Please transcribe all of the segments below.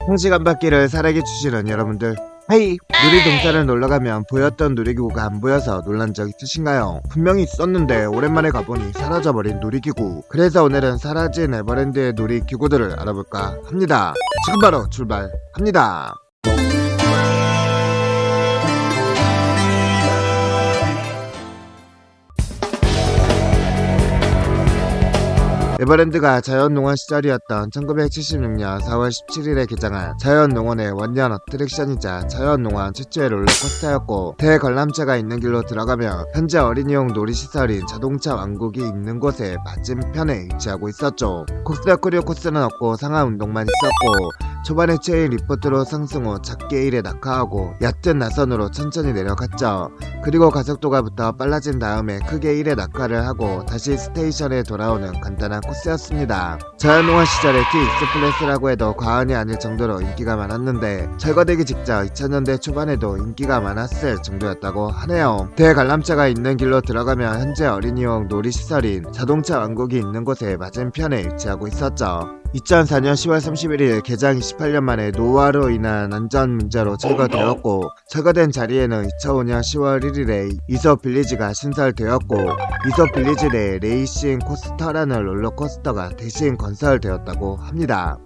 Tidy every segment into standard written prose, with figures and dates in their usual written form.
1시간밖기를 사랑해 주시는 여러분들, 헤이! 놀이동산을 놀러가면 보였던 놀이기구가 안 보여서 놀란 적 있으신가요? 분명히 있었는데 오랜만에 가보니 사라져버린 놀이기구. 그래서 오늘은 사라진 에버랜드의 놀이기구들을 알아볼까 합니다. 지금 바로 출발합니다. 에버랜드가 자연농원 시절이었던 1976년 4월 17일에 개장한 자연농원의 원년 어트랙션이자 자연농원 최초의 롤러코스터였고, 대관람차가 있는 길로 들어가면 현재 어린이용 놀이시설인 자동차 왕국이 있는 곳에 맞은편에 위치하고 있었죠. 코스터 크리오 코스는 없고 상하 운동만 있었고, 초반에 체인 리포트로 상승 후 작게 1에 낙하하고 얕은 나선으로 천천히 내려갔죠. 그리고 가속도가 붙어 빨라진 다음에 크게 1에 낙하를 하고 다시 스테이션에 돌아오는 간단한 코스였습니다. 자연농원 시절의 T-익스플레스라고 해도 과언이 아닐 정도로 인기가 많았는데, 철거되기 직전 2000년대 초반에도 인기가 많았을 정도였다고 하네요. 대관람차가 있는 길로 들어가면 현재 어린이용 놀이시설인 자동차 왕국이 있는 곳에 맞은편에 위치하고 있었죠. 2004년 10월 31일 개장 28년 만에 노화로 인한 안전 문제로 철거되었고, 철거된 자리에는 2005년 10월 1일에 이소 빌리지가 신설되었고, 이소 빌리지 내 레이싱 코스터라는 롤러코스터가 대신 건설되었다고 합니다.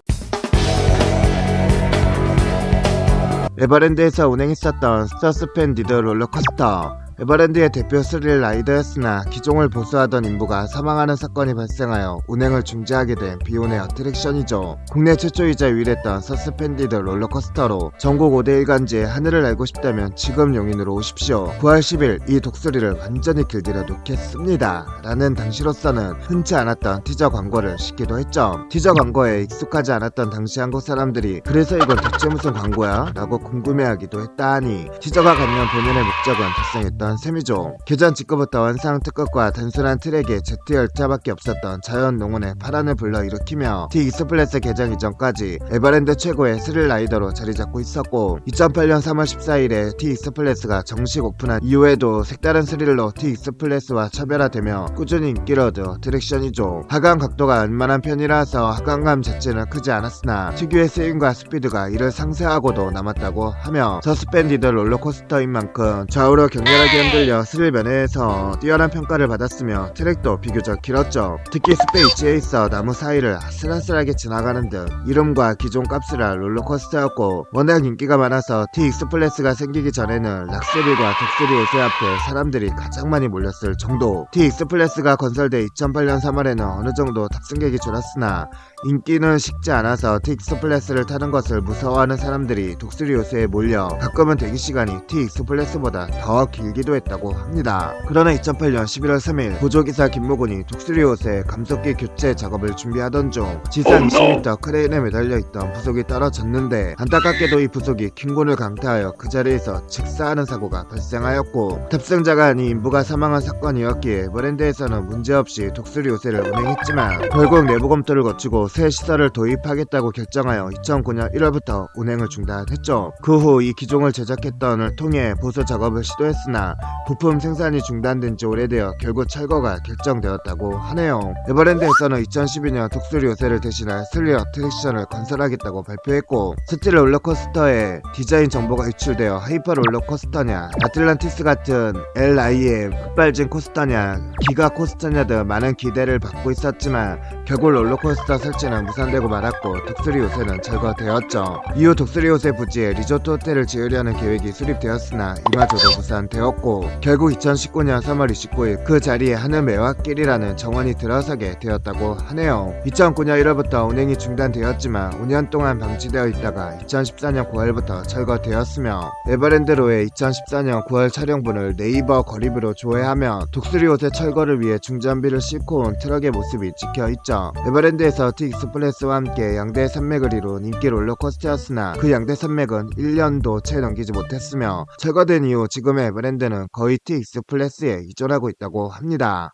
에버랜드에서 운행했었던 서스펜디드 롤러코스터. 에버랜드의 대표 스릴 라이더였으나 기종을 보수하던 인부가 사망하는 사건이 발생하여 운행을 중지하게 된 비운의 어트랙션이죠. 국내 최초이자 유일했던 서스펜디드 롤러코스터로 전국 5대 일간지에 하늘을 알고 싶다면 지금 용인으로 오십시오. 9월 10일 이 독수리를 완전히 길들여 놓겠습니다 라는 당시로서는 흔치 않았던 티저 광고를 싣기도 했죠. 티저 광고에 익숙하지 않았던 당시 한국 사람들이 그래서 이건 대체 무슨 광고야? 라고 궁금해하기도 했다 하니, 티저가 갖는 본연의 목적은 달성했던 셈이죠. 개전 직후부터 원상 특급과 단순한 트랙에 제트 열차밖에 없었던 자연농원의 파란을 불러일으키며 T-익스플레스 개장 이전까지 에버랜드 최고의 스릴 라이더로 자리잡고 있었고, 2008년 3월 14일에 T-익스플레스가 정식 오픈한 이후에도 색다른 스릴로 T-익스플레스와 차별화되며 꾸준히 인기를 얻은 어트랙션이죠. 하강 각도가 웬만한 편이라서 하강감 자체는 크지 않았으나 특유의 스윙과 스피드가 이를 상쇄하고도 남았다고 하며, 서스펜디드 롤러코스터인 만큼 좌우로 격렬하게 흔들려 스릴 면에서 뛰어난 평가를 받았으며 트랙도 비교적 길었죠. 특히 숲에 위치해 있어 나무 사이를 아슬아슬하게 지나가는 등 이름과 기존 값을 할 롤러코스터였고, 워낙 인기가 많아서 T-익스플레스가 생기기 전에는 락스릴과 독수리 요새 앞에 사람들이 가장 많이 몰렸을 정도. T-익스플레스가 건설돼 2008년 3월에는 어느 정도 탑승객이 줄었으나 인기는 식지 않아서 T-익스플레스를 타는 것을 무서워하는 사람들이 독수리 요새에 몰려 가끔은 대기시간이 T-익스플레스보다 더 길기도 했다고 합니다. 그러나 2008년 11월 3일 보조기사 김모군이 독수리 요새 감속기 교체 작업을 준비하던 중 지상 20m 크레인에 매달려 있던 부속이 떨어졌는데, 안타깝게도 이 부속이 킹곤을 강타하여 그 자리에서 직사하는 사고가 발생하였고, 탑승자가 아닌 인부가 사망한 사건이었기에 에버랜드에서는 문제없이 독수리 요새를 운행했지만, 결국 내부 검토를 거치고 새 시설을 도입하겠다고 결정하여 2009년 1월부터 운행을 중단했죠. 그 후 이 기종을 제작했던을 통해 보수 작업을 시도했으나 부품 생산이 중단된 지 오래되어 결국 철거가 결정되었다고 하네요. 에버랜드에서는 2012년 독수리 요새를 대신할 스릴 어트랙션을 건설하겠다고 발표했고, 스틸 롤러코스터의 디자인 정보가 유출되어 하이퍼 롤러코스터냐, 아틀란티스 같은 LIM 흑발진 코스터냐, 기가 코스터냐 등 많은 기대를 받고 있었지만 결국 롤러코스터 설치는 무산되고 말았고, 독수리 요새는 철거되었죠. 이후 독수리 요새 부지에 리조트 호텔을 지으려는 계획이 수립되었으나 이마저도 무산되었고, 결국 2019년 3월 29일 그 자리에 하늘 매화길이라는 정원이 들어서게 되었다고 하네요. 2009년 1월부터 운행이 중단되었지만 5년 동안 방치되어 있다가 2014년 9월부터 철거되었으며, 에버랜드로의 2014년 9월 촬영분을 네이버 거리뷰로 조회하며 독수리 요새 철거를 위해 중전비를 싣고 온 트럭의 모습이 찍혀있죠. 에버랜드에서 T-익스플레스와 함께 양대 산맥을 이룬 인기 롤러코스터였으나 그 양대 산맥은 1년도 채 넘기지 못했으며, 철거된 이후 지금의 에버랜드는 거의 T-익스플레스에 이전하고 있다고 합니다.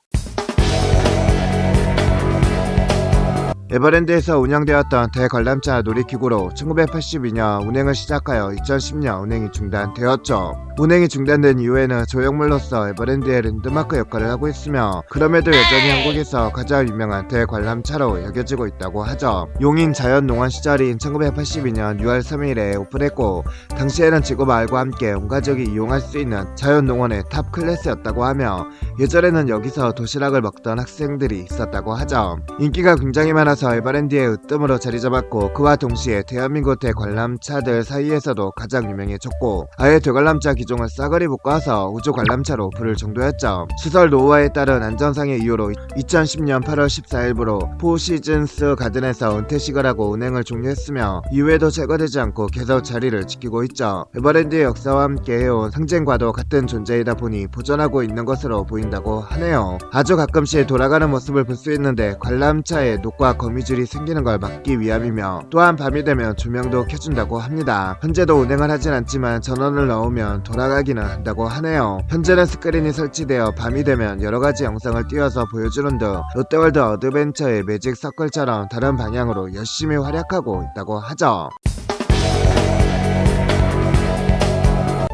에버랜드에서 운영되었던 대관람차 놀이기구로 1982년 운행을 시작하여 2010년 운행이 중단되었죠. 운행이 중단된 이후에는 조형물로서 에버랜드의 랜드마크 역할을 하고 있으며 그럼에도 여전히 한국에서 가장 유명한 대관람차로 여겨지고 있다고 하죠. 용인 자연농원 시절인 1982년 6월 3일에 오픈했고 당시에는 지구마을과 함께 온 가족이 이용할 수 있는 자연농원의 탑 클래스였다고 하며 예전에는 여기서 도시락을 먹던 학생들이 있었다고 하죠. 인기가 굉장히 많아서 에버랜드의 으뜸으로 자리잡았고 그와 동시에 대한민국 대관람차들 사이에서도 가장 유명해졌고 아예 대관람차 기종을 싸그리 묶어서 우주관람차로 부를 정도였죠. 시설 노후화에 따른 안전상의 이유로 2010년 8월 14일부로 포시즌스 가든에서 은퇴식을 하고 운행을 종료했으며 이후에도 제거되지 않고 계속 자리를 지키고 있죠. 에버랜드의 역사와 함께 해온 상징과도 같은 존재이다 보니 보존하고 있는 것으로 보인다고 하네요. 아주 가끔씩 돌아가는 모습을 볼 수 있는데 관람차에 녹과 거미줄이 생기는 걸 막기 위함이며 또한 밤이 되면 조명도 켜준다고 합니다. 현재도 운행을 하진 않지만 전원을 넣으면 돌아가기는 한다고 하네요. 현재는 스크린이 설치되어 밤이 되면 여러가지 영상을 띄워서 보여주는 등 롯데월드 어드벤처의 매직 서클처럼 다른 방향으로 열심히 활약하고 있다고 하죠.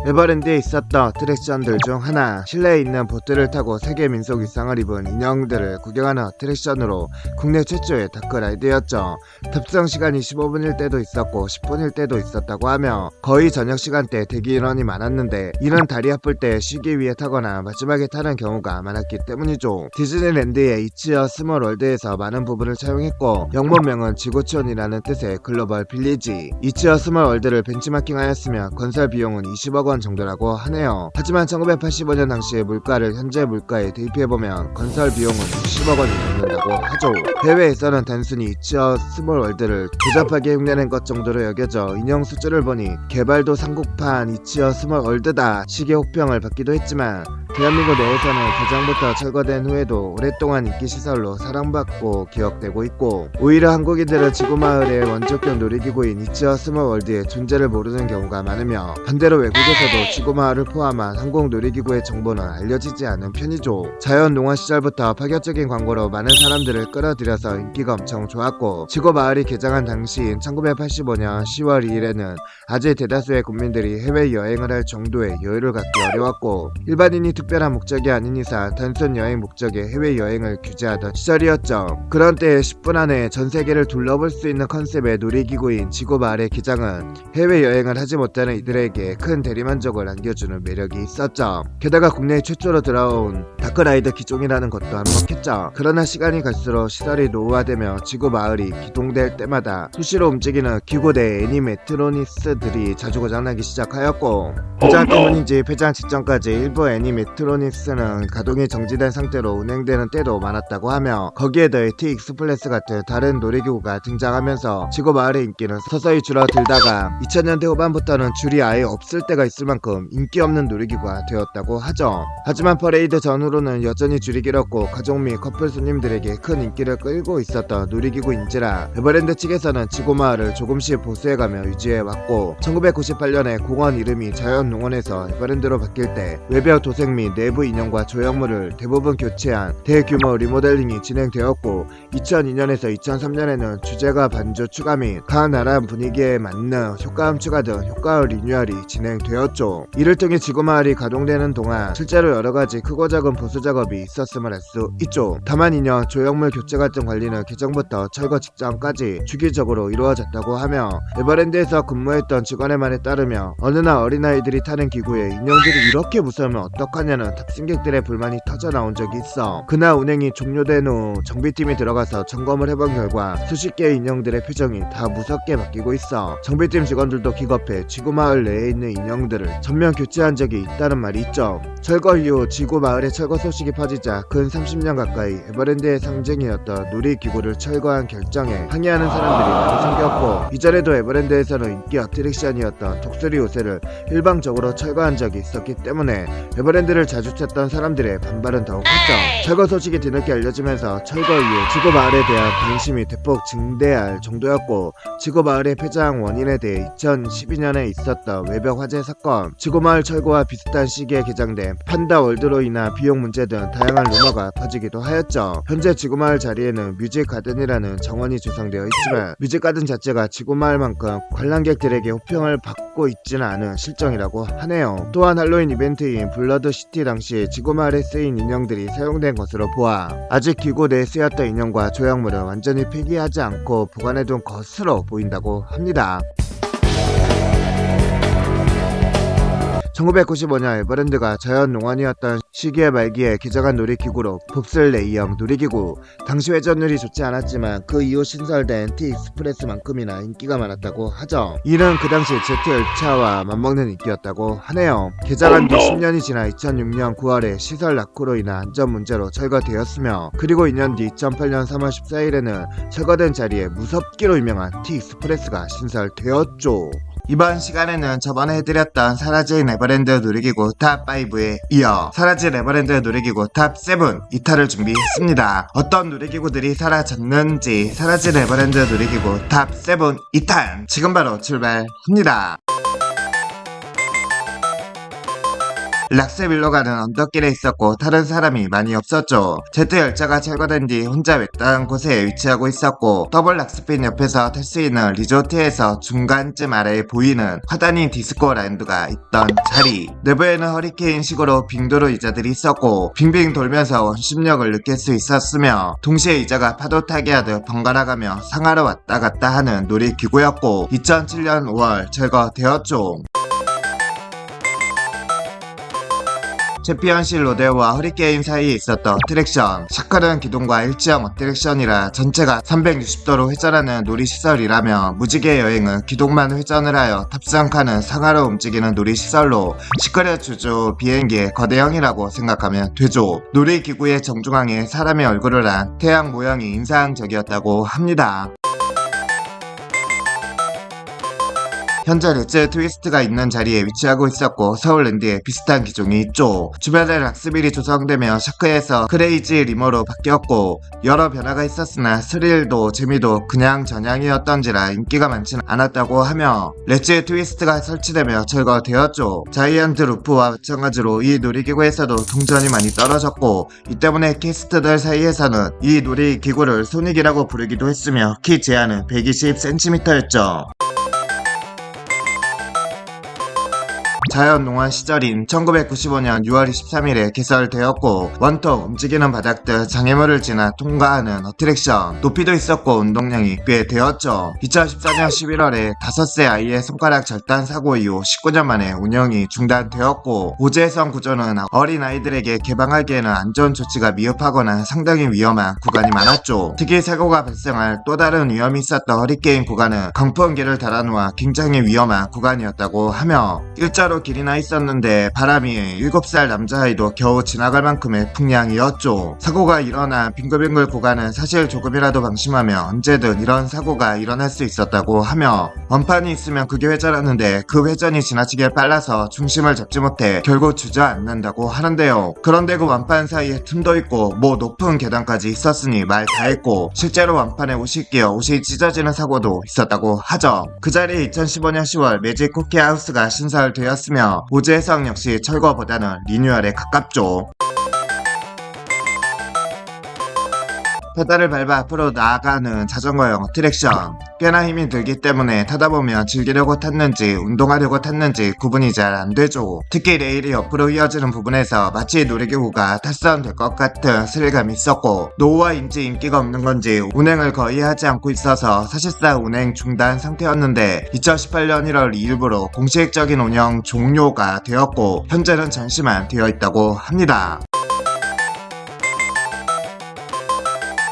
에버랜드에 있었던 어트랙션들 중 하나, 실내에 있는 보트를 타고 세계 민속 의상을 입은 인형들을 구경하는 어트랙션으로 국내 최초의 다크라이드였죠. 탑승 시간이 15분일 때도 있었고 10분일 때도 있었다고 하며 거의 저녁 시간대 대기 인원이 많았는데 이는 다리 아플 때 쉬기 위해 타거나 마지막에 타는 경우가 많았기 때문이죠. 디즈니랜드의 이츠어 스몰월드에서 많은 부분을 차용했고 영문명은 지구촌이라는 뜻의 글로벌 빌리지, 이츠어 스몰월드를 벤치마킹하였으며 건설 비용은 20억 원 정도라고 하네요. 하지만 1985년 당시의 물가를 현재 물가에 대입해보면 건설 비용은 60억 원이 넘는다고 하죠. 해외에서는 단순히 이츠어 스몰월드를 조잡하게 흉내낸 것 정도로 여겨져 인형 수준을 보니 개발도 삼국판 이츠어 스몰월드다 식의 혹평을 받기도 했지만 대한민국 내에서는 개장부터 철거된 후에도 오랫동안 인기시설로 사랑받고 기억되고 있고 오히려 한국인들은 지구마을의 원조격 놀이기구인 이츠어 스몰월드의 존재를 모르는 경우가 많으며 반대로 외국에서도 지구마을을 포함한 한국 놀이기구의 정보는 알려지지 않은 편이죠. 자연농원 시절부터 파격적인 광고로 많은 사람들을 끌어들여서 인기가 엄청 좋았고 지구마을이 개장한 당시인 1985년 10월 2일에는 아직 대다수의 국민들이 해외여행을 할 정도의 여유를 갖기 어려웠고 일반인이 특별한 목적이 아닌 이상 단순 여행 목적의 해외여행을 규제하던 시절이었죠. 그런 때에 10분 안에 전세계를 둘러볼 수 있는 컨셉의 놀이기구인 지구마을의 기장은 해외여행을 하지 못하는 이들에게 큰 대리만족을 안겨주는 매력이 있었죠. 게다가 국내 최초로 들어온 다크라이더 기종이라는 것도 한몫했죠. 그러나 시간이 갈수록 시설이 노후화되며 지구마을이 기동될 때마다 수시로 움직이는 기구대 애니메트로니스들이 자주 고장나기 시작하였고 고장 때문인지 폐장 직전까지 일부 애니메트로니스는 가동이 정지된 상태로 운행되는 때도 많았다고 하며 거기에 더해 T-익스플레스 같은 다른 놀이기구가 등장하면서 지구마을의 인기는 서서히 줄어들다가 2000년대 후반부터는 줄이 아예 없을 때가 있을 만큼 인기 없는 놀이기구가 되었다고 하죠. 하지만 퍼레이드 전후로는 여전히 줄이 길었고 가족 및 커플 손님들에게 큰 인기를 끌고 있었던 놀이기구인지라 에버랜드 측에서는 지구마을을 조금씩 보수해가며 유지해왔고 1998년에 공원 이름이 자연농원에서 에버랜드로 바뀔 때 외벽 도색 및 내부 인형과 조형물을 대부분 교체한 대규모 리모델링이 진행되었고 2002년에서 2003년에는 주제가 반주 추가 및 가나란 분위기에 맞는 효과음 추가 등 효과음 리뉴얼이 진행되었죠. 이를 통해 지구마을이 가동되는 동안 실제로 여러가지 크고 작은 보수 작업이 있었음을 알 수 있죠. 다만 인형, 조형물 교체 같은 관리는 개정부터 철거 직전까지 주기적으로 이루어졌다고 하며 에버랜드에서 근무했던 직원의 말에 따르며 어느 날 어린아이들이 타는 기구에 인형들이 이렇게 무서우면 어떡하냐는 탑승객들의 불만이 터져나온 적이 있어. 그날 운행이 종료된 후 정비팀이 들어가서 점검을 해본 결과 수십 개의 인형들의 표정이 다 무섭게 바뀌고 있어. 정비팀 직원들도 기겁해 지구마을 내에 있는 인형들을 전면 교체한 적이 있다는 말이 있죠. 철거 이후 지구마을의 철거 소식이 퍼지자 근 30년 가까이 에버랜드의 상징이었던 놀이기구를 철거한 결정에 항의하는 사람들이 많이 생겼고 이전에도 에버랜드에서는 인기 어트랙션이었던 독수리 요새를 일방적으로 철거한 적이 있었기 때문에 에버랜드를 철거를 자주 찾던 사람들의 반발은 더욱 컸죠. 철거 소식이 뒤늦게 알려지면서 철거 이후 지구마을에 대한 관심이 대폭 증대할 정도였고, 지구마을의 폐장 원인에 대해 2012년에 있었던 외벽 화재 사건, 지구마을 철거와 비슷한 시기에 개장된 판다월드로 인한 비용 문제 등 다양한 루머가 퍼지기도 하였죠. 현재 지구마을 자리에는 뮤직가든이라는 정원이 조성되어 있지만 뮤직가든 자체가 지구마을만큼 관람객들에게 호평을 받고 있지는 않은 실정이라고 하네요. 또한 할로윈 이벤트인 블러드시티 당시 지구마을에 쓰인 인형들이 사용된 것으로 보아 아직 기구 내에 쓰였던 인형과 조형물은 완전히 폐기하지 않고 보관해둔 것으로 보인다고 합니다. 1995년 에버랜드가 자연농원이었던 시기의 말기에 개장한 놀이기구로 봅슬레이형 놀이기구. 당시 회전율이 좋지 않았지만 그 이후 신설된 T-익스프레스만큼이나 인기가 많았다고 하죠. 이는 그 당시 제트 열차와 맞먹는 인기였다고 하네요. 개장한 뒤 10년이 지나 2006년 9월에 시설 낙후로 인한 안전 문제로 철거되었으며, 그리고 2년 뒤 2008년 3월 14일에는 철거된 자리에 무섭기로 유명한 T-익스프레스가 신설되었죠. 이번 시간에는 저번에 해드렸던 사라진 에버랜드 놀이기구 탑5에 이어 사라진 에버랜드 놀이기구 탑7 2탄을 준비했습니다. 어떤 놀이기구들이 사라졌는지 사라진 에버랜드 놀이기구 탑7 2탄 지금 바로 출발합니다. 락스빌로 가는 언덕길에 있었고 다른 사람이 많이 없었죠. 제트 열차가 철거된 뒤 혼자 외딴 곳에 위치하고 있었고, 더블 락스핀 옆에서 탈 수 있는 리조트에서 중간쯤 아래에 보이는 화단인 디스코 라운드가 있던 자리, 내부에는 허리케인식으로 빙도로 의자들이 있었고 빙빙 돌면서 원심력을 느낄 수 있었으며, 동시에 의자가 파도 타기 하듯 번갈아가며 상하로 왔다 갔다 하는 놀이기구였고 2007년 5월 철거되었죠. 챔피언십 로데오와 허리케인 사이에 있었던 어트랙션, 샤크는 기둥과 일지형 어트랙션이라 전체가 360도로 회전하는 놀이시설이라며, 무지개 여행은 기둥만 회전을 하여 탑승칸은 상하로 움직이는 놀이시설로 시크릿 주주 비행기의 거대형이라고 생각하면 되죠. 놀이기구의 정중앙에 사람의 얼굴을 한 태양 모형이 인상적이었다고 합니다. 현재 레츠 트위스트가 있는 자리에 위치하고 있었고 서울랜드에 비슷한 기종이 있죠. 주변에 락스빌이 조성되며 샤크에서 크레이지 리머로 바뀌었고 여러 변화가 있었으나 스릴도 재미도 그냥 전향이었던지라 인기가 많지는 않았다고 하며, 레츠 트위스트가 설치되며 철거되었죠. 자이언트 루프와 마찬가지로 이 놀이기구에서도 동전이 많이 떨어졌고, 이 때문에 캐스트들 사이에서는 이 놀이기구를 소닉이라고 부르기도 했으며 키 제한은 120cm였죠. 자연농원 시절인 1995년 6월 23일에 개설되었고, 원통 움직이는 바닥들 장애물을 지나 통과하는 어트랙션, 높이도 있었고 운동량이 꽤 되었죠. 2014년 11월에 5세 아이의 손가락 절단 사고 이후 19년 만에 운영이 중단되었고, 오재성 구조는 어린 아이들에게 개방하기에는 안전 조치가 미흡하거나 상당히 위험한 구간이 많았죠. 특히 사고가 발생할 또 다른 위험이 있었던 허리케인 구간은 강풍기를 달아놓아 굉장히 위험한 구간이었다고 하며, 일자로 길이 나 있었는데 바람이 7살 남자아이도 겨우 지나갈 만큼의 풍량이었죠. 사고가 일어난 빙글빙글 구간은 사실 조금이라도 방심하면 언제든 이런 사고가 일어날 수 있었다고 하며, 원판이 있으면 그게 회전하는데 그 회전이 지나치게 빨라서 중심을 잡지 못해 결국 주저앉는다고 하는데요. 그런데 그 완판 사이에 틈도 있고 뭐 높은 계단까지 있었으니 말 다 했고, 실제로 완판에 옷이 끼어 옷이 찢어지는 사고도 있었다고 하죠. 그 자리에 2015년 10월 매직 쿠키 하우스가 신설되었습니다. 오재성 역시 철거보다는 리뉴얼에 가깝죠. 페달을 밟아 앞으로 나아가는 자전거용 어트랙션, 꽤나 힘이 들기 때문에 타다보면 즐기려고 탔는지 운동하려고 탔는지 구분이 잘 안되죠. 특히 레일이 옆으로 이어지는 부분에서 마치 놀이기구가 탈선될 것 같은 스릴감이 있었고, 노후화인지 인기가 없는 건지 운행을 거의 하지 않고 있어서 사실상 운행 중단 상태였는데 2018년 1월 2일부로 공식적인 운영 종료가 되었고 현재는 전시만 되어 있다고 합니다.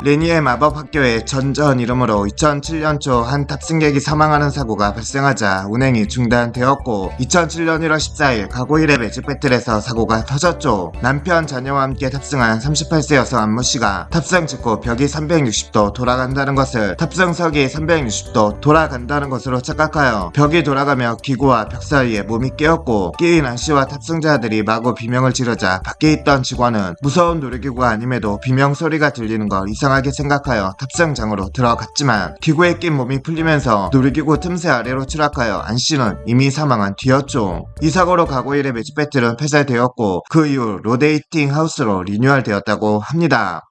레니의 마법학교의 전전 이름으로 2007년 초 한 탑승객이 사망하는 사고가 발생하자 운행이 중단되었고 2007년 1월 14일 가고일의 매직 배틀에서 사고가 터졌죠. 남편 자녀와 함께 탑승한 38세 여성 안무씨가 탑승 직후 벽이 360도 돌아간다는 것을 탑승석이 360도 돌아간다는 것으로 착각하여 벽이 돌아가며 기구와 벽 사이에 몸이 끼었고 끼인 안씨와 탑승자들이 마구 비명을 지르자 밖에 있던 직원은 무서운 놀이기구가 아님에도 비명 소리가 들리는 걸 이상하게 생각하여 탑승장으로 들어갔지만 기구에 낀 몸이 풀리면서 놀이기구 틈새 아래로 추락하여 안씨는 이미 사망한 뒤였죠. 이 사고로 가고일의 매직 배틀은 폐쇄되었고 그 이후 로데이팅 하우스로 리뉴얼되었다고 합니다.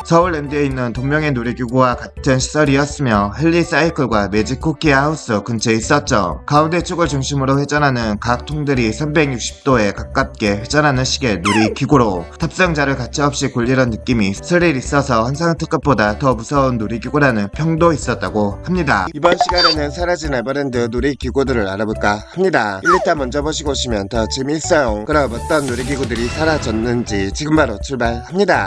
서울랜드에 있는 동명의 놀이기구와 같은 시설이었으며 헬리사이클과 매직 쿠키 하우스 근처에 있었죠. 가운데 축을 중심으로 회전하는 각 통들이 360도에 가깝게 회전하는 식의 놀이기구로 탑승자를 가차없이 굴리는 느낌이 스릴 있어서 환상 특급보다 더 무서운 놀이기구라는 평도 있었다고 합니다. 이번 시간에는 사라진 에버랜드 놀이기구들을 알아볼까 합니다. 1, 2타 먼저 보시고 오시면 더 재미있어요. 그럼 어떤 놀이기구들이 사라졌는지 지금 바로 출발합니다.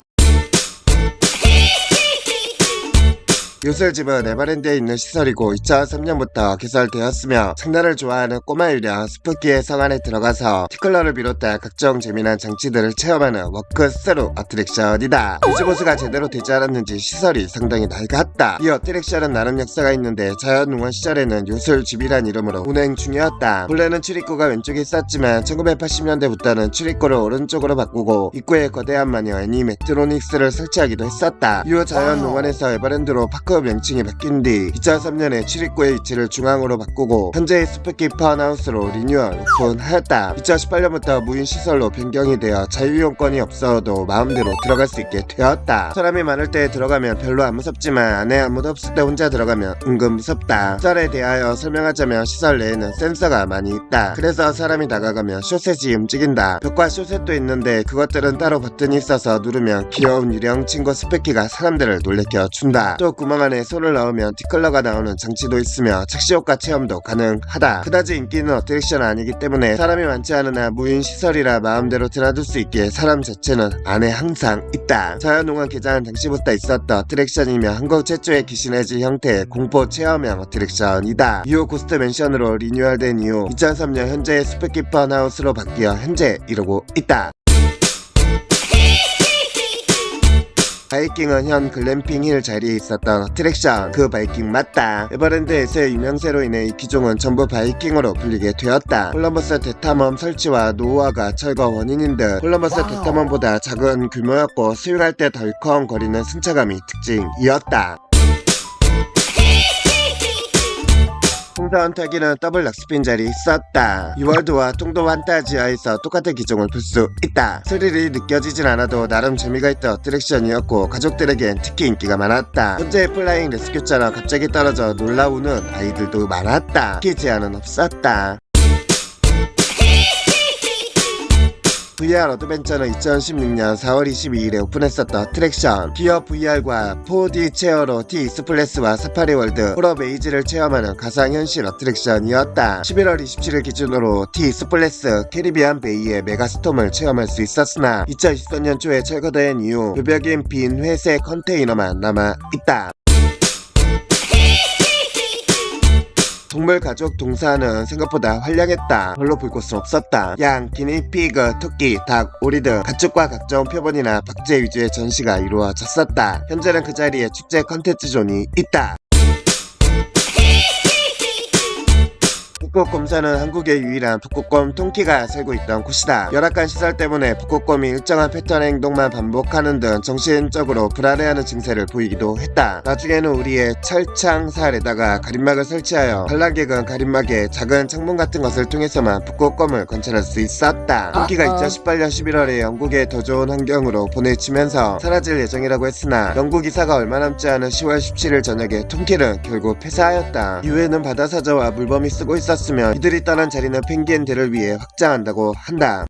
요술집은 에버랜드에 있는 시설이고 2003년부터 개설되었으며 장난을 좋아하는 꼬마 유령 스푸키의 성 안에 들어가서 티클러를 비롯한 각종 재미난 장치들을 체험하는 워크스루 어트랙션이다. 유지보수가 제대로 되지 않았는지 시설이 상당히 낡았다. 이 어트랙션은 나름 역사가 있는데 자연농원 시절에는 요술집이란 이름으로 운행 중이었다. 본래는 출입구가 왼쪽에 있었지만 1980년대부터는 출입구를 오른쪽으로 바꾸고 입구에 거대한 마녀 애니매트로닉스를 설치하기도 했었다. 이후 자연농원에서 에버랜드로 파크 명칭이 바뀐 뒤 2003년에 출입구의 위치를 중앙으로 바꾸고 현재의 스푸키 펀하우스로 리뉴얼 오픈하였다. 2018년부터 무인시설로 변경이 되어 자유이용권이 없어도 마음대로 들어갈 수 있게 되었다. 사람이 많을 때 들어가면 별로 안 무섭지만 안에 아무도 없을 때 혼자 들어가면 은근 무섭다. 시설에 대하여 설명하자면 시설 내에는 센서가 많이 있다. 그래서 사람이 다가가면 쇼셋이 움직인다. 벽과 쇼셋도 있는데 그것들은 따로 버튼이 있어서 누르면 귀여운 유령 친구 스푸키가 사람들을 놀래켜 준다. 또 구멍 안에 손을 넣으면 티클러가 나오는 장치도 있으며 착시효과 체험도 가능하다. 그다지 인기 있는 어트랙션은 아니기 때문에 사람이 많지 않으나 무인시설이라 마음대로 드나들 수 있게 사람 자체는 안에 항상 있다. 자연농원 개장한 당시부터 있었던 어트랙션이며 한국 최초의 귀신의집 형태의 공포 체험형 어트랙션이다. 이후 고스트 맨션으로 리뉴얼된 이후 2003년 현재의 스푸키 펀하우스로 바뀌어 현재 이러고 있다. 바이킹은 현 글램핑 힐 자리에 있었던 어트랙션. 그 바이킹 맞다. 에버랜드에서의 유명세로 인해 이 기종은 전부 바이킹으로 불리게 되었다. 콜럼버스 대탐험 설치와 노후화가 철거 원인인 듯 콜럼버스 대탐험보다 작은 규모였고 스윙할 때 덜컹거리는 승차감이 특징이었다. 풍선 타기는 더블 락스핀 자리 있었다. 이월드와 통도 환타지아에서 똑같은 기종을 볼 수 있다. 스릴이 느껴지진 않아도 나름 재미가 있던 어트랙션이었고 가족들에겐 특히 인기가 많았다. 현재의 플라잉 레스큐처럼 갑자기 떨어져 놀라우는 아이들도 많았다. 키 제한은 없었다. VR 어드벤처는 2016년 4월 22일에 오픈했었던 어트랙션. 기어 VR과 4D 체어로 T-익스플레스와 사파리월드, 호러 메이즈를 체험하는 가상현실 어트랙션이었다. 11월 27일 기준으로 T-익스플레스 캐리비안 베이의 메가스톰을 체험할 수 있었으나 2023년 초에 철거된 이후 묘벽인 빈 회색 컨테이너만 남아있다. 동물 가족 동사는 생각보다 활량했다. 별로 볼 곳은 없었다. 양, 기니, 피그, 토끼, 닭, 오리 등 가축과 각종 표본이나 박제 위주의 전시가 이루어졌었다. 현재는 그 자리에 축제 컨텐츠 존이 있다. 북극곰사는 한국의 유일한 북극곰 통키가 살고 있던 곳이다. 열악한 시설 때문에 북극곰이 일정한 패턴의 행동만 반복하는 등 정신적으로 불안해하는 증세를 보이기도 했다. 나중에는 우리의 철창살에다가 가림막을 설치하여 관람객은 가림막에 작은 창문 같은 것을 통해서만 북극곰을 관찰할 수 있었다. 통키가 2018년 11월에 영국의 더 좋은 환경으로 보내지면서 사라질 예정이라고 했으나 영국 이사가 얼마 남지 않은 10월 17일 저녁에 통키는 결국 폐사하였다. 이후에는 바다사자와 물범이 쓰고 있었으며 이들이 떠난 자리는 펭귄들을 위해 확장한다고 한다.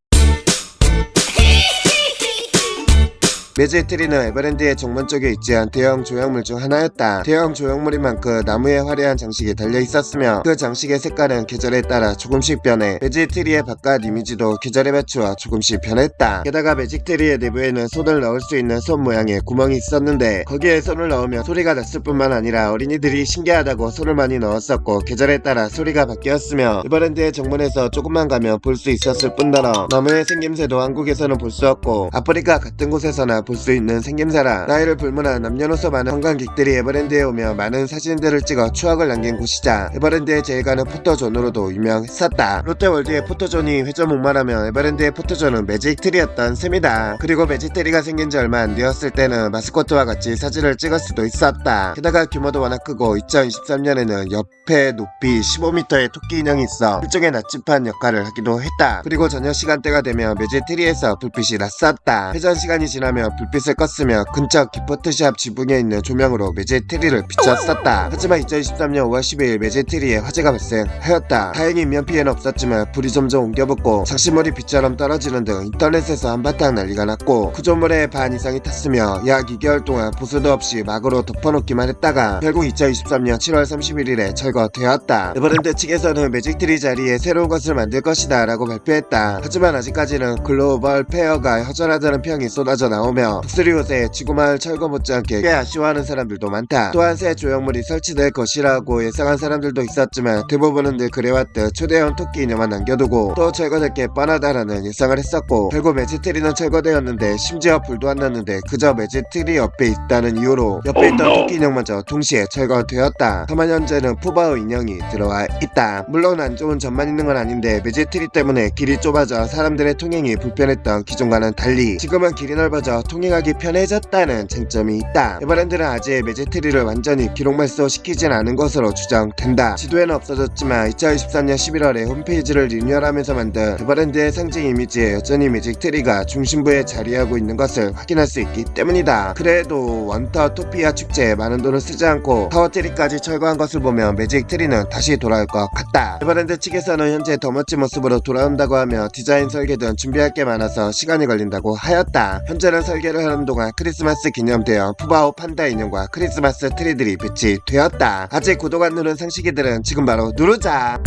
매직 트리는 에버랜드의 정문 쪽에 위치한 대형 조형물 중 하나였다. 대형 조형물인 만큼 나무에 화려한 장식이 달려 있었으며 그 장식의 색깔은 계절에 따라 조금씩 변해 매직 트리의 바깥 이미지도 계절에 맞추어 조금씩 변했다. 게다가 매직 트리의 내부에는 손을 넣을 수 있는 손 모양의 구멍이 있었는데 거기에 손을 넣으면 소리가 났을 뿐만 아니라 어린이들이 신기하다고 손을 많이 넣었었고 계절에 따라 소리가 바뀌었으며 에버랜드의 정문에서 조금만 가면 볼 수 있었을 뿐더러 나무의 생김새도 한국에서는 볼 수 없고 아프리카 같은 곳에서나 볼 수 있는 생김새라 나이를 불문한 남녀노소 많은 관광객들이 에버랜드에 오며 많은 사진들을 찍어 추억을 남긴 곳이자 에버랜드에 제일 가는 포토존으로도 유명했었다. 롯데월드의 포토존이 회전목마라면 에버랜드의 포토존은 매직 트리였던 셈이다. 그리고 매직 트리가 생긴 지 얼마 안 되었을 때는 마스코트와 같이 사진을 찍을 수도 있었다. 게다가 규모도 워낙 크고 2023년에는 옆에 높이 15m의 토끼 인형이 있어 일종의 나침반 역할을 하기도 했다. 그리고 저녁 시간대가 되면 매직 트리에서 불빛이 났었다. 회전 시간이 지나면 불빛을 껐으며 근처 기프트샵 지붕에 있는 조명으로 매직 트리를 비췄었다. 하지만 2023년 5월 12일 매직 트리에 화재가 발생하였다. 다행히 인명피해는 없었지만 불이 점점 옮겨붙고 장식물이 빛처럼 떨어지는 등 인터넷에서 한바탕 난리가 났고 구조물의 반 이상이 탔으며 약 2개월 동안 보수도 없이 막으로 덮어놓기만 했다가 결국 2023년 7월 31일에 철거되었다. 에버랜드 측에서는 매직 트리 자리에 새로운 것을 만들 것이다 라고 발표했다. 하지만 아직까지는 글로벌 페어가 허전하다는 평이 쏟아져 나오며 북스리 요새 지구마을 철거 못지않게 꽤 아쉬워하는 사람들도 많다. 또한 새 조형물이 설치될 것이라고 예상한 사람들도 있었지만 대부분은 늘 그래왔듯 초대형 토끼 인형만 남겨두고 또 철거될 게 뻔하다라는 예상을 했었고 결국 매직 트리는 철거되었는데 심지어 불도 안 났는데 그저 매직 트리 옆에 있다는 이유로 옆에 있던 토끼 인형마저 동시에 철거되었다. 다만 현재는 푸바오 인형이 들어와 있다. 물론 안 좋은 점만 있는 건 아닌데 매직 트리 때문에 길이 좁아져 사람들의 통행이 불편했던 기존과는 달리 지금은 길이 넓어져 통행하기 편해졌다는 쟁점이 있다. 에버랜드는 아직 매직 트리를 완전히 기록 말소시키진 않은 것으로 추정된다. 지도에는 없어졌지만 2023년 11월에 홈페이지를 리뉴얼하면서 만든 에버랜드의 상징 이미지에 여전히 매직 트리가 중심부에 자리하고 있는 것을 확인할 수 있기 때문이다. 그래도 원터 토피아 축제에 많은 돈을 쓰지 않고 타워트리까지 철거한 것을 보면 매직 트리는 다시 돌아올 것 같다. 에버랜드 측에서는 현재 더 멋진 모습으로 돌아온다고 하며 디자인 설계 등 준비할 게 많아서 시간이 걸린다고 하였다. 현재는 설계를 하는 동안 크리스마스 기념 대형 푸바오 판다 인형과 크리스마스 트리들이 배치되었다. 아직 구독 안 누른 상식이들은 지금 바로 누르자.